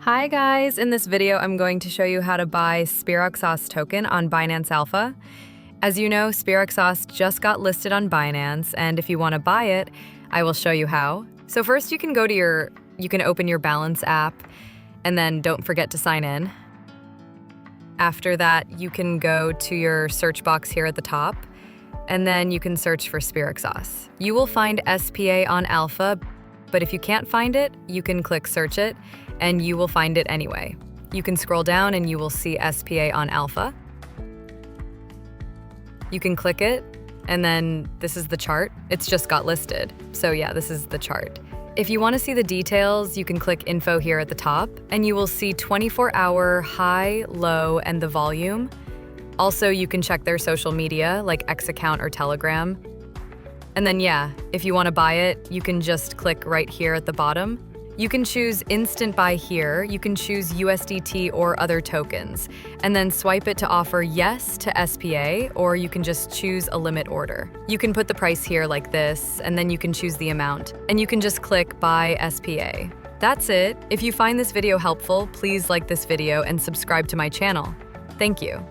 Hi guys, in this video I'm going to show you how to buy Speraxos token on Binance Alpha. As you know, Speraxos just got listed on Binance, and if you want to buy it, I will show you how. So first you can open your Balance app, and then don't forget to sign in. After that, you can go to your search box here at the top, and then you can search for Speraxos. You will find SPA on Alpha, but if you can't find it, you can click search it, and you will find it anyway. You can scroll down and you will see SPA on Alpha. You can click it, and then this is the chart. It's just got listed. So yeah, this is the chart. If you want to see the details, you can click info here at the top, and you will see 24-hour high, low, and the volume. Also, you can check their social media like X account or Telegram. And then yeah, if you want to buy it, you can just click right here at the bottom. You can choose instant buy here, you can choose USDT or other tokens, and then swipe it to offer yes to SPA, or you can just choose a limit order. You can put the price here like this, and then you can choose the amount, and you can just click buy SPA. That's it. If you find this video helpful, please like this video and subscribe to my channel. Thank you.